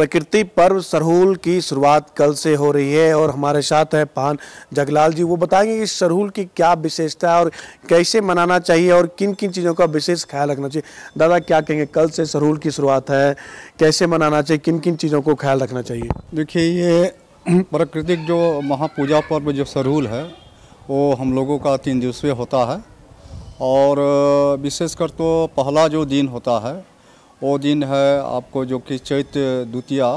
प्रकृति पर्व सरहुल की शुरुआत कल से हो रही है और हमारे साथ है पान जगलाल जी। वो बताएंगे कि सरहुल की क्या विशेषता है और कैसे मनाना चाहिए और किन किन चीज़ों का विशेष ख्याल रखना चाहिए। दादा क्या कहेंगे, कल से सरहुल की शुरुआत है, कैसे मनाना चाहिए, किन किन चीज़ों को ख्याल रखना चाहिए? देखिए, ये प्राकृतिक जो महापूजा पर्व जो सरहुल है वो हम लोगों का 3 दिवसीय होता है और विशेषकर तो पहला जो दिन होता है वो दिन है आपको जो कि चैत्र द्वितीया,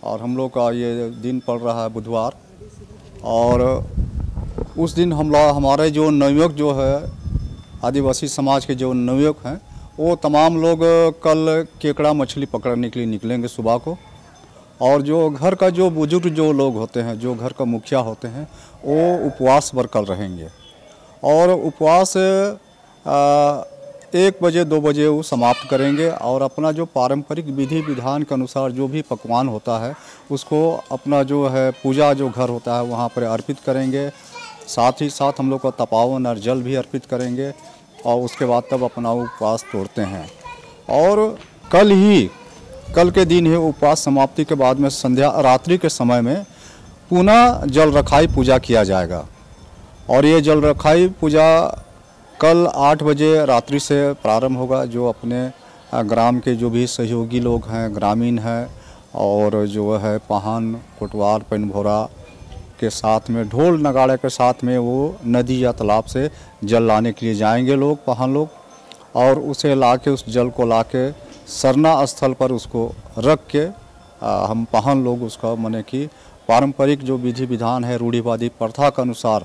और हम लोग का ये दिन पड़ रहा है बुधवार। और उस दिन हमारे जो नवयुवक जो है आदिवासी समाज के जो नवयुवक हैं वो तमाम लोग कल केकड़ा मछली पकड़ने के लिए निकलेंगे सुबह को। और जो घर का जो बुजुर्ग जो लोग होते हैं, जो घर का मुखिया होते हैं, वो उपवास पर कल रहेंगे और उपवास 1 बजे 2 बजे वो समाप्त करेंगे और अपना जो पारंपरिक विधि विधान के अनुसार जो भी पकवान होता है उसको अपना जो है पूजा जो घर होता है वहाँ पर अर्पित करेंगे। साथ ही साथ हम लोग का तपावन और जल भी अर्पित करेंगे और उसके बाद तब अपना उपवास तोड़ते हैं। और कल के दिन है उपवास समाप्ति के बाद में संध्या रात्रि के समय में पुनः जल रखाई पूजा किया जाएगा। और ये जल रखाई पूजा कल 8 बजे रात्रि से प्रारंभ होगा। जो अपने ग्राम के जो भी सहयोगी लोग हैं, ग्रामीण हैं, और जो है पहान कोटवार पेनभोरा के साथ में ढोल नगाड़े के साथ में वो नदी या तालाब से जल लाने के लिए जाएंगे लोग, पहान लोग, और उसे लाके उस जल को लाके सरना स्थल पर उसको रख के हम पहान लोग उसका माने कि पारंपरिक जो विधि विधान है रूढ़िवादी प्रथा के अनुसार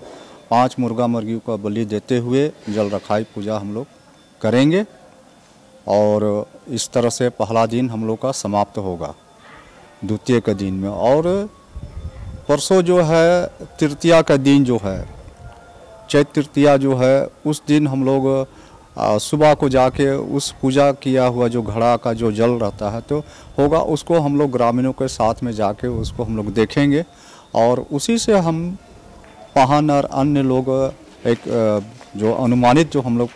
5 मुर्गा मुर्गियों का बलि देते हुए जल रखाई पूजा हम लोग करेंगे। और इस तरह से पहला दिन हम लोग का समाप्त होगा द्वितीय के दिन में। और परसों जो है तृतीया का दिन जो है, चैत्र तृतीया जो है, उस दिन हम लोग सुबह को जाके उस पूजा किया हुआ जो घड़ा का जो जल रहता है तो होगा, उसको हम लोग ग्रामीणों के साथ में जाके उसको हम लोग देखेंगे और उसी से हम पहान और अन्य लोग एक जो अनुमानित जो हम लोग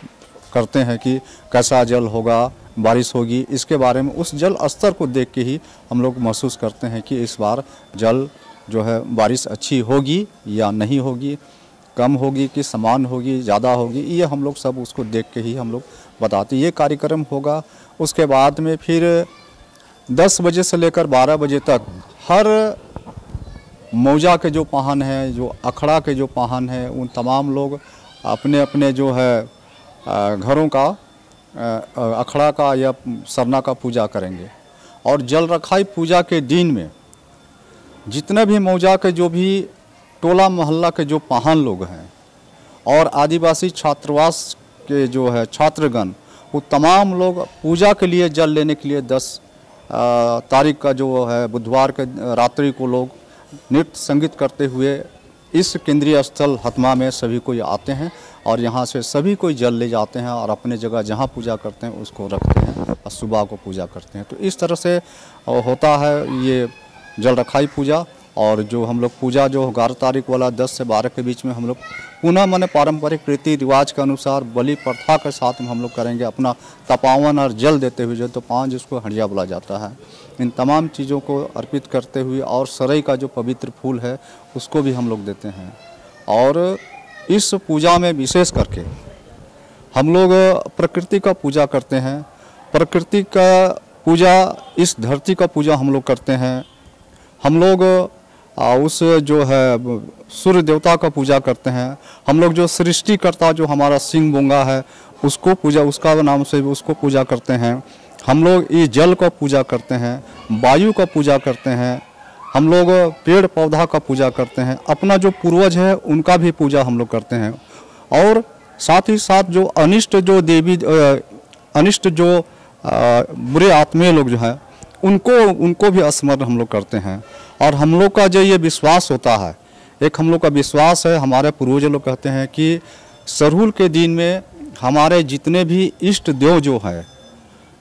करते हैं कि कैसा जल होगा, बारिश होगी, इसके बारे में उस जल स्तर को देख के ही हम लोग महसूस करते हैं कि इस बार जल जो है बारिश अच्छी होगी या नहीं होगी, कम होगी कि समान होगी, ज़्यादा होगी, ये हम लोग सब उसको देख के ही हम लोग बताते। ये कार्यक्रम होगा। उसके बाद में फिर 10 बजे से लेकर 12 बजे तक हर मौजा के जो पहान हैं, जो अखड़ा के जो पहान हैं, उन तमाम लोग अपने अपने जो है घरों का अखड़ा का या सरना का पूजा करेंगे। और जल रखाई पूजा के दिन में जितने भी मौजा के जो भी टोला मोहल्ला के जो पहान लोग हैं और आदिवासी छात्रावास के जो है छात्रगण, वो तमाम लोग पूजा के लिए जल लेने के लिए 10 तारीख का जो है बुधवार के रात्रि को लोग नृत्य संगीत करते हुए इस केंद्रीय स्थल हतमा में सभी कोई आते हैं और यहाँ से सभी कोई जल ले जाते हैं और अपने जगह जहाँ पूजा करते हैं उसको रखते हैं और सुबह को पूजा करते हैं। तो इस तरह से होता है ये जल रखाई पूजा। और जो हम लोग पूजा जो 11 तारीख वाला 10 से 12 के बीच में हम लोग पुनः माने पारंपरिक रीति रिवाज के अनुसार बलि प्रथा के साथ में हम लोग करेंगे, अपना तपावन और जल देते हुए, जो तपावन जिसको हंडिया बोला जाता है, इन तमाम चीज़ों को अर्पित करते हुए और सरई का जो पवित्र फूल है उसको भी हम लोग देते हैं। और इस पूजा में विशेष करके हम लोग प्रकृति का पूजा करते हैं। प्रकृति का पूजा, इस धरती का पूजा हम लोग करते हैं। हम लोग उस जो है सूर्य देवता का पूजा करते हैं। हम लोग जो सृष्टिकर्ता जो हमारा सिंह बोंगा है उसको पूजा, उसका नाम से उसको पूजा करते हैं। हम लोग इस जल का पूजा करते हैं, वायु का पूजा करते हैं, हम लोग पेड़ पौधा का पूजा करते हैं, अपना जो पूर्वज है उनका भी पूजा हम लोग करते हैं। और साथ ही साथ जो अनिष्ट जो देवी अनिष्ट जो बुरे आत्मीय लोग जो हैं उनको भी स्मरण हम लोग करते हैं। और हम लोग का जो ये विश्वास होता है, एक हम लोग का विश्वास है, हमारे पूर्वज लोग कहते हैं कि सरहुल के दिन में हमारे जितने भी इष्ट देव जो है,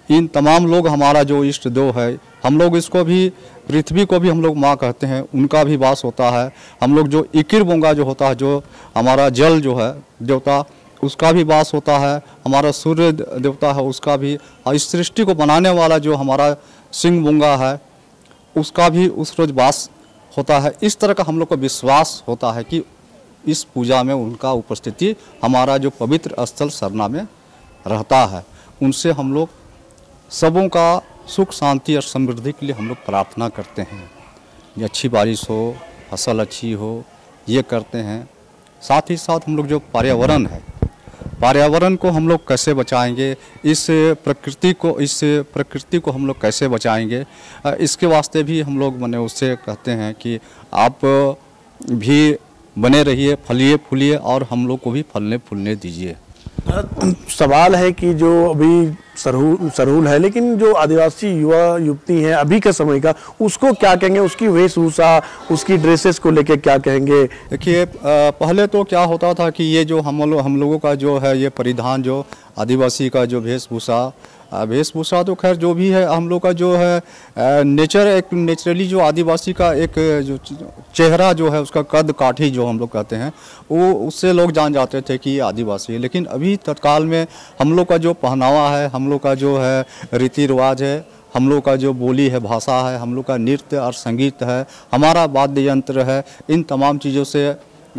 इन तमाम लोग हमारा जो इष्ट देव है, हम लोग इसको भी पृथ्वी को भी हम लोग माँ कहते हैं, उनका भी वास होता है। हम लोग जो इकिर बोंगा जो होता है, जो हमारा जल जो है देवता, उसका भी वास होता है। हमारा सूर्य देवता है उसका भी, और इस सृष्टि को बनाने वाला जो हमारा सिंह बोंगा है, उसका भी उस रोज वास होता है। इस तरह का हम लोग को विश्वास होता है कि इस पूजा में उनका उपस्थिति हमारा जो पवित्र स्थल सरना में रहता है। उनसे हम लोग सबों का सुख शांति और समृद्धि के लिए हम लोग प्रार्थना करते हैं, ये अच्छी बारिश हो, फसल अच्छी हो, ये करते हैं। साथ ही साथ हम लोग जो पर्यावरण है, पर्यावरण को हम लोग कैसे बचाएंगे, इस प्रकृति को हम लोग कैसे बचाएंगे, इसके वास्ते भी हम लोग मैंने उससे कहते हैं कि आप भी बने रहिए, फलिए फूलिए और हम लोग को भी फलने फूलने दीजिए। सवाल है कि जो अभी सरहूल है, लेकिन जो आदिवासी युवा युवती हैं अभी के समय का, उसको क्या कहेंगे, उसकी वेशभूषा, उसकी ड्रेसेस को लेके क्या कहेंगे? देखिए, पहले तो क्या होता था कि ये जो हम लोगों का जो है ये परिधान, जो आदिवासी का जो वेशभूषा तो खैर जो भी है, हम लोग का जो है एक नेचुरली जो आदिवासी का एक जो चेहरा जो है, उसका कद काठी जो हम लोग कहते हैं, वो उससे लोग जान जाते थे कि ये आदिवासी है। लेकिन अभी तत्काल में हम लोग का जो पहनावा है, हम लोग का जो है रीति रिवाज है, हम लोग का जो बोली है, भाषा है, हम लोग का नृत्य और संगीत है, हमारा वाद्य यंत्र है, इन तमाम चीज़ों से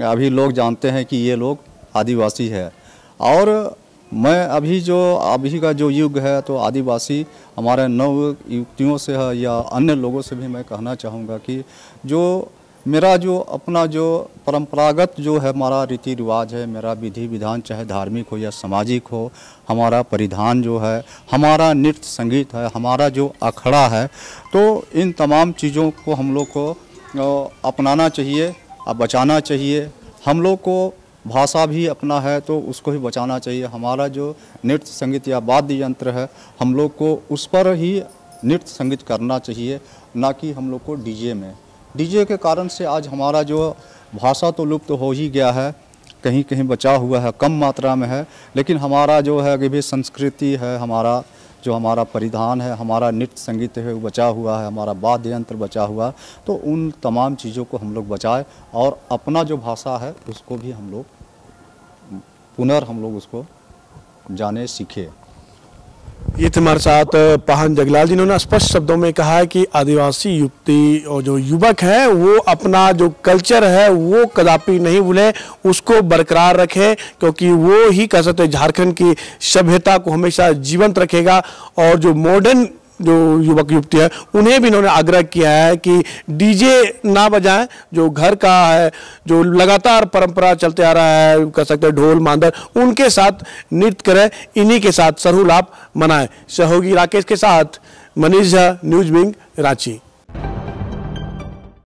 अभी लोग जानते हैं कि ये लोग आदिवासी है। और मैं अभी का जो युग है, तो आदिवासी हमारे नव युवतियों से है या अन्य लोगों से भी मैं कहना चाहूँगा कि जो मेरा जो अपना जो परंपरागत जो है हमारा रीति रिवाज है, मेरा विधि विधान, चाहे धार्मिक हो या सामाजिक हो, हमारा परिधान जो है, हमारा नृत्य संगीत है, हमारा जो अखड़ा है, तो इन तमाम चीज़ों को हम लोग को अपनाना चाहिए और बचाना चाहिए। हम लोग को भाषा भी अपना है तो उसको भी बचाना चाहिए। हमारा जो नृत्य संगीत या वाद्य यंत्र है, हम लोग को उस पर ही नृत्य संगीत करना चाहिए, ना कि हम लोग को डीजे के कारण से आज हमारा जो भाषा तो लुप्त हो ही गया है, कहीं कहीं बचा हुआ है, कम मात्रा में है, लेकिन हमारा जो है कि भी संस्कृति है, हमारा परिधान है, हमारा नृत्य संगीत है, वो बचा हुआ है, हमारा वाद्य यंत्र बचा हुआ है। तो उन तमाम चीज़ों को हम लोग बचाएं और अपना जो भाषा है उसको भी हम लोग उसको जाने सीखे। ये थे हमारे साथ पाहन जगलाल, जिन्होंने स्पष्ट शब्दों में कहा है कि आदिवासी युवती और जो युवक है वो अपना जो कल्चर है वो कदापि नहीं भूले, उसको बरकरार रखे, क्योंकि वो ही कह सकते हैं झारखंड की सभ्यता को हमेशा जीवंत रखेगा। और जो मॉडर्न जो युवक युवती है उन्हें भी इन्होंने आग्रह किया है कि डीजे ना बजाएं, जो घर का है, जो लगातार परंपरा चलते आ रहा है, कह सकते हैं ढोल मांदर, उनके साथ नृत्य करें, इन्हीं के साथ सरहूल आप मनाएं। सहयोगी राकेश के साथ मनीष झा, न्यूज विंग, रांची।